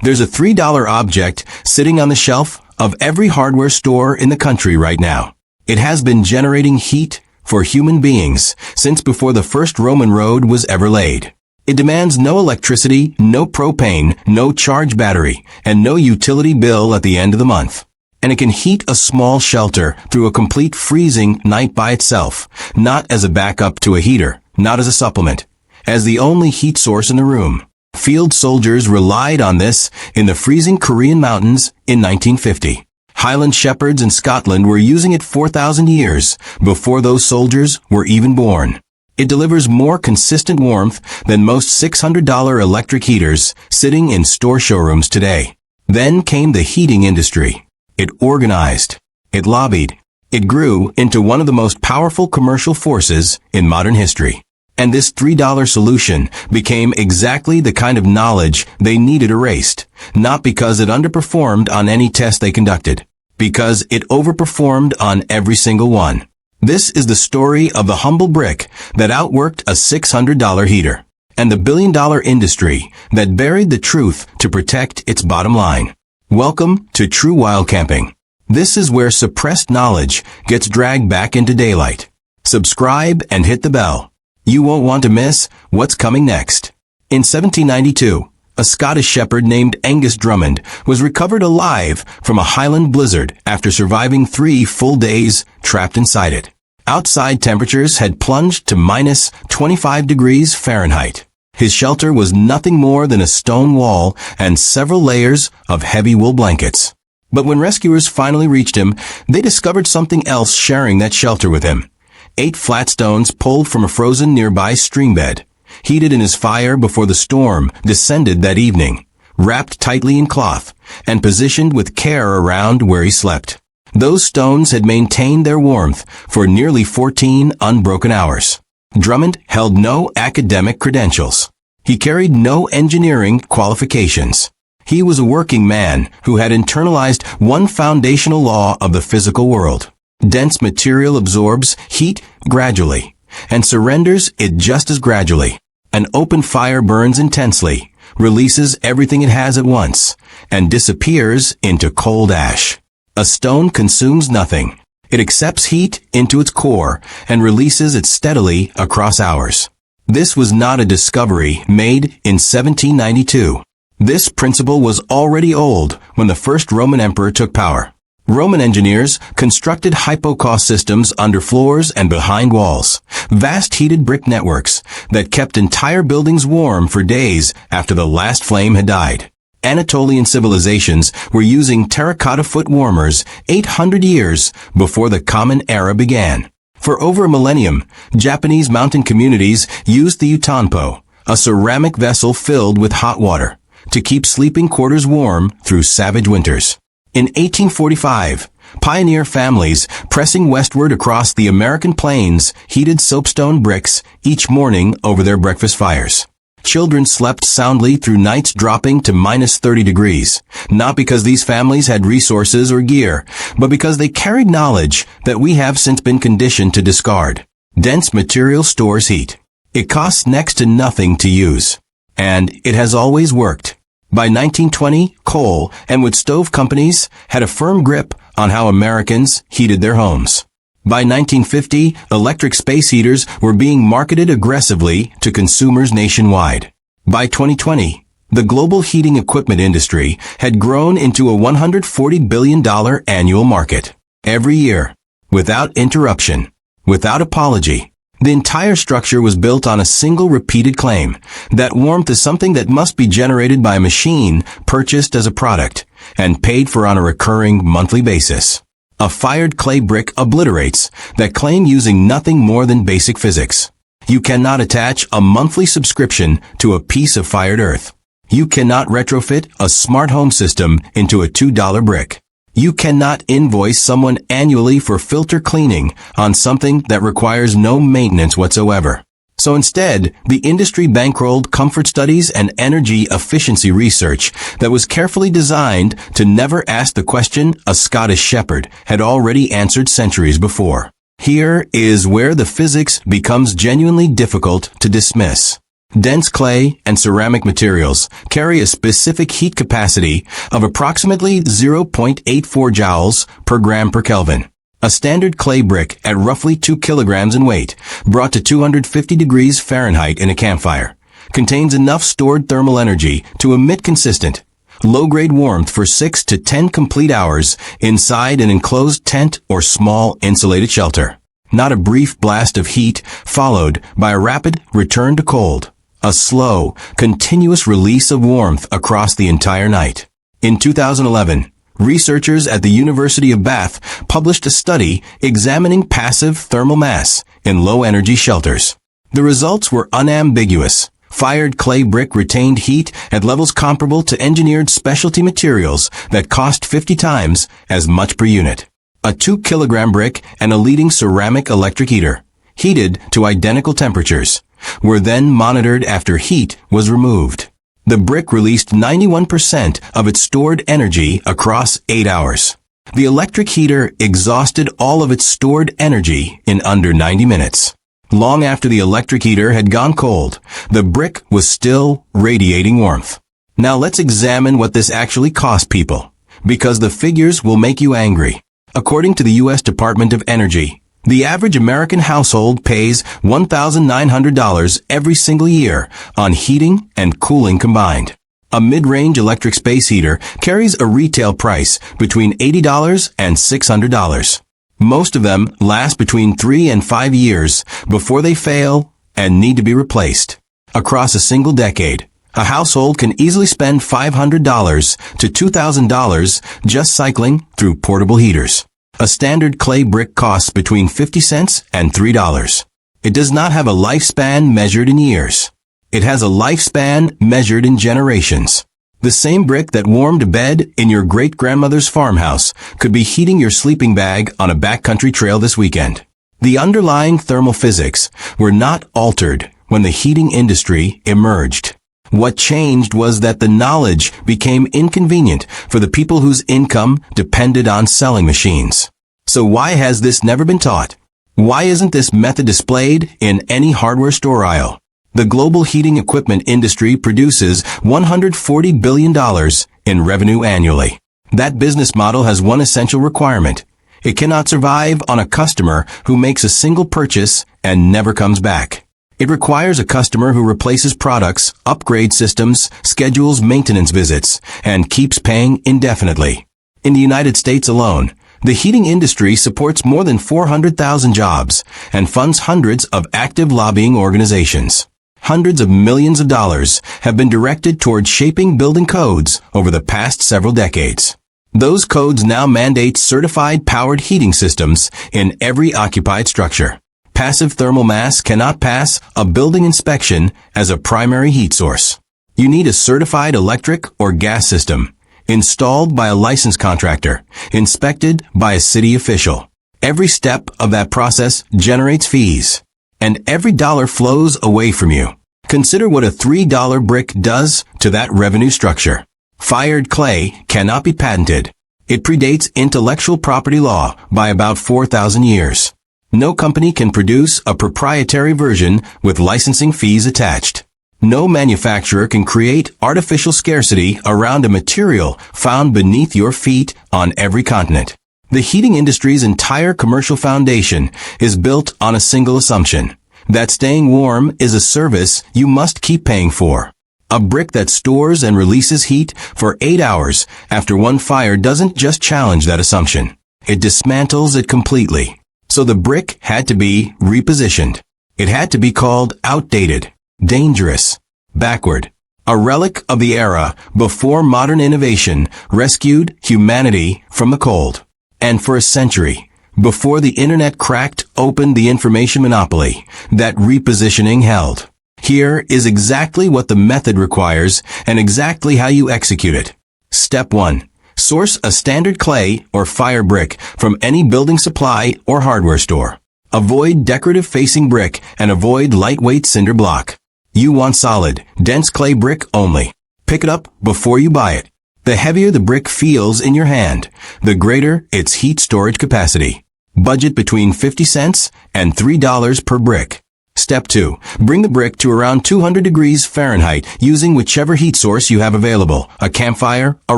There's a $3 object sitting on the shelf of every hardware store in the country right now. It has been generating heat for human beings since before the first Roman road was ever laid. It demands no electricity, no propane, no charge battery, and no utility bill at the end of the month. And it can heat a small shelter through a complete freezing night by itself, not as a backup to a heater, not as a supplement, as the only heat source in the room. Field soldiers relied on this in the freezing Korean mountains in 1950. Highland shepherds in Scotland were using it 4,000 years before those soldiers were even born. It delivers more consistent warmth than most $600 electric heaters sitting in store showrooms today. Then came the heating industry. It organized. It lobbied. It grew into one of the most powerful commercial forces in modern history. And this $3 solution became exactly the kind of knowledge they needed erased, not because it underperformed on any test they conducted, because it overperformed on every single one. This is the story of the humble brick that outworked a $600 heater, and the billion-dollar industry that buried the truth to protect its bottom line. Welcome to True Wild Camping. This is where suppressed knowledge gets dragged back into daylight. Subscribe and hit the bell. You won't want to miss what's coming next. In 1792, a Scottish shepherd named Angus Drummond was recovered alive from a Highland blizzard after surviving 3 full days trapped inside it. Outside temperatures had plunged to minus 25 degrees Fahrenheit. His shelter was nothing more than a stone wall and several layers of heavy wool blankets. But when rescuers finally reached him, they discovered something else sharing that shelter with him. 8 flat stones pulled from a frozen nearby streambed, heated in his fire before the storm descended that evening, wrapped tightly in cloth, and positioned with care around where he slept. Those stones had maintained their warmth for nearly 14 unbroken hours. Drummond held no academic credentials. He carried no engineering qualifications. He was a working man who had internalized one foundational law of the physical world. Dense material absorbs heat gradually and surrenders it just as gradually. An open fire burns intensely, releases everything it has at once, and disappears into cold ash. A stone consumes nothing. It accepts heat into its core and releases it steadily across hours. This was not a discovery made in 1792. This principle was already old when the first Roman emperor took power. Roman engineers constructed hypocaust systems under floors and behind walls, vast heated brick networks that kept entire buildings warm for days after the last flame had died. Anatolian civilizations were using terracotta foot warmers 800 years before the Common Era began. For over a millennium, Japanese mountain communities used the utanpo, a ceramic vessel filled with hot water, to keep sleeping quarters warm through savage winters. In 1845, pioneer families pressing westward across the American plains heated soapstone bricks each morning over their breakfast fires. Children slept soundly through nights dropping to minus 30 degrees, not because these families had resources or gear, but because they carried knowledge that we have since been conditioned to discard. Dense material stores heat. It costs next to nothing to use. And it has always worked. By 1920, coal and wood stove companies had a firm grip on how Americans heated their homes. By 1950, electric space heaters were being marketed aggressively to consumers nationwide. By 2020, the global heating equipment industry had grown into a $140 billion annual market. Every year, without interruption, without apology, the entire structure was built on a single repeated claim that warmth is something that must be generated by a machine purchased as a product and paid for on a recurring monthly basis. A fired clay brick obliterates that claim using nothing more than basic physics. You cannot attach a monthly subscription to a piece of fired earth. You cannot retrofit a smart home system into a $2 brick. You cannot invoice someone annually for filter cleaning on something that requires no maintenance whatsoever. So instead, the industry bankrolled comfort studies and energy efficiency research that was carefully designed to never ask the question a Scottish shepherd had already answered centuries before. Here is where the physics becomes genuinely difficult to dismiss. Dense clay and ceramic materials carry a specific heat capacity of approximately 0.84 joules per gram per Kelvin. A standard clay brick at roughly 2 kilograms in weight, brought to 250 degrees Fahrenheit in a campfire, contains enough stored thermal energy to emit consistent, low-grade warmth for 6 to 10 complete hours inside an enclosed tent or small insulated shelter. Not a brief blast of heat followed by a rapid return to cold. A slow, continuous release of warmth across the entire night. In 2011, researchers at the University of Bath published a study examining passive thermal mass in low-energy shelters. The results were unambiguous. Fired clay brick retained heat at levels comparable to engineered specialty materials that cost 50 times as much per unit. A 2-kilogram brick and a leading ceramic electric heater, heated to identical temperatures, were then monitored after heat was removed. The brick released 91% of its stored energy across 8 hours. The electric heater exhausted all of its stored energy in under 90 minutes. Long after the electric heater had gone cold, the brick was still radiating warmth. Now let's examine what this actually cost people, because the figures will make you angry. According to the U.S. Department of Energy, the average American household pays $1,900 every single year on heating and cooling combined. A mid-range electric space heater carries a retail price between $80 and $600. Most of them last between 3 and 5 years before they fail and need to be replaced. Across a single decade, a household can easily spend $500 to $2,000 just cycling through portable heaters. A standard clay brick costs between 50 cents and $3. It does not have a lifespan measured in years. It has a lifespan measured in generations. The same brick that warmed a bed in your great-grandmother's farmhouse could be heating your sleeping bag on a backcountry trail this weekend. The underlying thermal physics were not altered when the heating industry emerged. What changed was that the knowledge became inconvenient for the people whose income depended on selling machines. So why has this never been taught? Why isn't this method displayed in any hardware store aisle? The global heating equipment industry produces $140 billion in revenue annually. That business model has one essential requirement. It cannot survive on a customer who makes a single purchase and never comes back. It requires a customer who replaces products, upgrades systems, schedules maintenance visits, and keeps paying indefinitely. In the United States alone, the heating industry supports more than 400,000 jobs and funds hundreds of active lobbying organizations. Hundreds of millions of dollars have been directed towards shaping building codes over the past several decades. Those codes now mandate certified powered heating systems in every occupied structure. Passive thermal mass cannot pass a building inspection as a primary heat source. You need a certified electric or gas system, installed by a licensed contractor, inspected by a city official. Every step of that process generates fees, and every dollar flows away from you. Consider what a $3 brick does to that revenue structure. Fired clay cannot be patented. It predates intellectual property law by about 4,000 years. No company can produce a proprietary version with licensing fees attached. No manufacturer can create artificial scarcity around a material found beneath your feet on every continent. The heating industry's entire commercial foundation is built on a single assumption, that staying warm is a service you must keep paying for. A brick that stores and releases heat for 8 hours after one fire doesn't just challenge that assumption. It dismantles it completely. So the brick had to be repositioned. It had to be called outdated, dangerous, backward, a relic of the era before modern innovation rescued humanity from the cold. And for a century, before the internet cracked open the information monopoly that repositioning held. Here is exactly what the method requires and exactly how you execute it. Step 1. Source a standard clay or fire brick from any building supply or hardware store. Avoid decorative facing brick and avoid lightweight cinder block. You want solid, dense clay brick only. Pick it up before you buy it. The heavier the brick feels in your hand, the greater its heat storage capacity. Budget between 50 cents and $3 per brick. Step 2. Bring the brick to around 200 degrees Fahrenheit using whichever heat source you have available, a campfire, a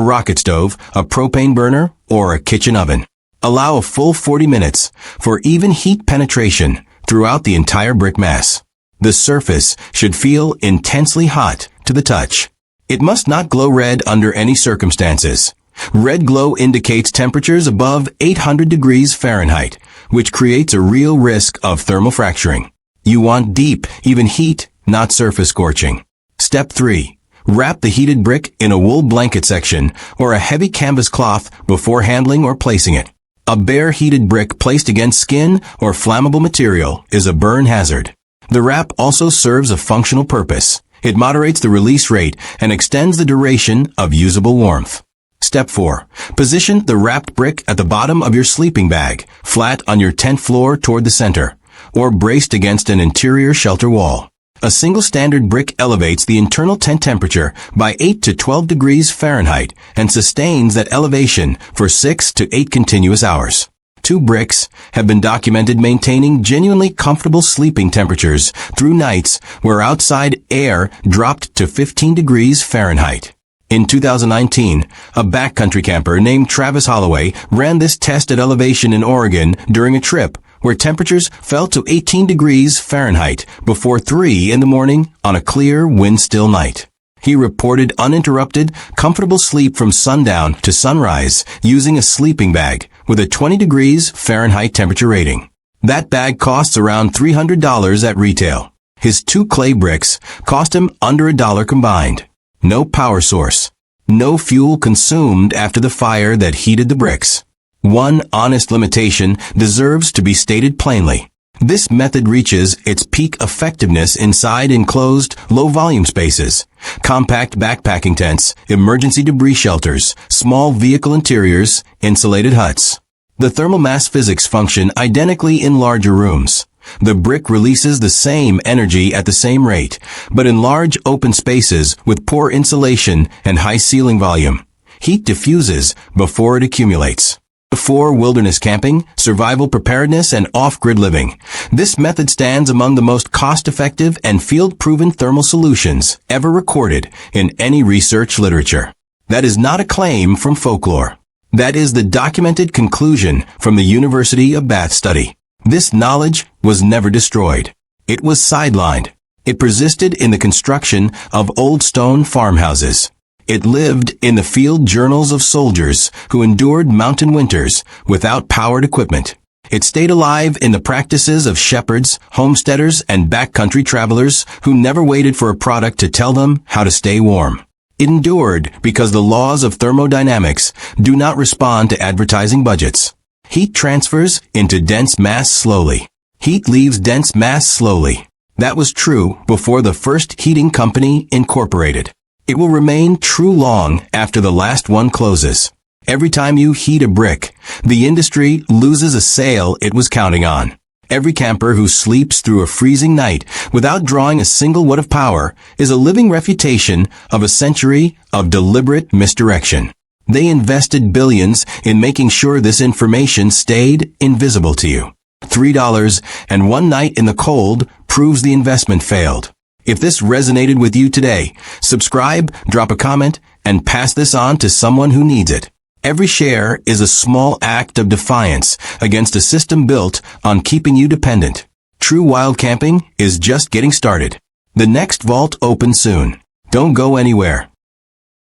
rocket stove, a propane burner, or a kitchen oven. Allow a full 40 minutes for even heat penetration throughout the entire brick mass. The surface should feel intensely hot to the touch. It must not glow red under any circumstances. Red glow indicates temperatures above 800 degrees Fahrenheit, which creates a real risk of thermal fracturing. You want deep, even heat, not surface scorching. Step 3. Wrap the heated brick in a wool blanket section or a heavy canvas cloth before handling or placing it. A bare heated brick placed against skin or flammable material is a burn hazard. The wrap also serves a functional purpose. It moderates the release rate and extends the duration of usable warmth. Step 4. Position the wrapped brick at the bottom of your sleeping bag, flat on your tent floor toward the center, or braced against an interior shelter wall. A single standard brick elevates the internal tent temperature by 8 to 12 degrees Fahrenheit and sustains that elevation for 6 to 8 continuous hours. 2 bricks have been documented maintaining genuinely comfortable sleeping temperatures through nights where outside air dropped to 15 degrees Fahrenheit. In 2019, a backcountry camper named Travis Holloway ran this test at elevation in Oregon during a trip where temperatures fell to 18 degrees Fahrenheit before 3 in the morning on a clear, wind-still night. He reported uninterrupted, comfortable sleep from sundown to sunrise using a sleeping bag with a 20 degrees Fahrenheit temperature rating. That bag costs around $300 at retail. His 2 clay bricks cost him under $1 combined. No power source. No fuel consumed after the fire that heated the bricks. One honest limitation deserves to be stated plainly. This method reaches its peak effectiveness inside enclosed, low-volume spaces, compact backpacking tents, emergency debris shelters, small vehicle interiors, insulated huts. The thermal mass physics function identically in larger rooms. The brick releases the same energy at the same rate, but in large open spaces with poor insulation and high ceiling volume. Heat diffuses before it accumulates. For wilderness camping, survival preparedness, and off-grid living, this method stands among the most cost-effective and field-proven thermal solutions ever recorded in any research literature. That is not a claim from folklore. That is the documented conclusion from the University of Bath study. This knowledge was never destroyed. It was sidelined. It persisted in the construction of old stone farmhouses. It lived in the field journals of soldiers who endured mountain winters without powered equipment. It stayed alive in the practices of shepherds, homesteaders, and backcountry travelers who never waited for a product to tell them how to stay warm. It endured because the laws of thermodynamics do not respond to advertising budgets. Heat transfers into dense mass slowly. Heat leaves dense mass slowly. That was true before the first heating company incorporated. It will remain true long after the last one closes. Every time you heat a brick, the industry loses a sale it was counting on. Every camper who sleeps through a freezing night without drawing a single watt of power is a living refutation of a century of deliberate misdirection. They invested billions in making sure this information stayed invisible to you. $3 and one night in the cold proves the investment failed. If this resonated with you today, subscribe, drop a comment, and pass this on to someone who needs it. Every share is a small act of defiance against a system built on keeping you dependent. True wild camping is just getting started. The next vault opens soon. Don't go anywhere.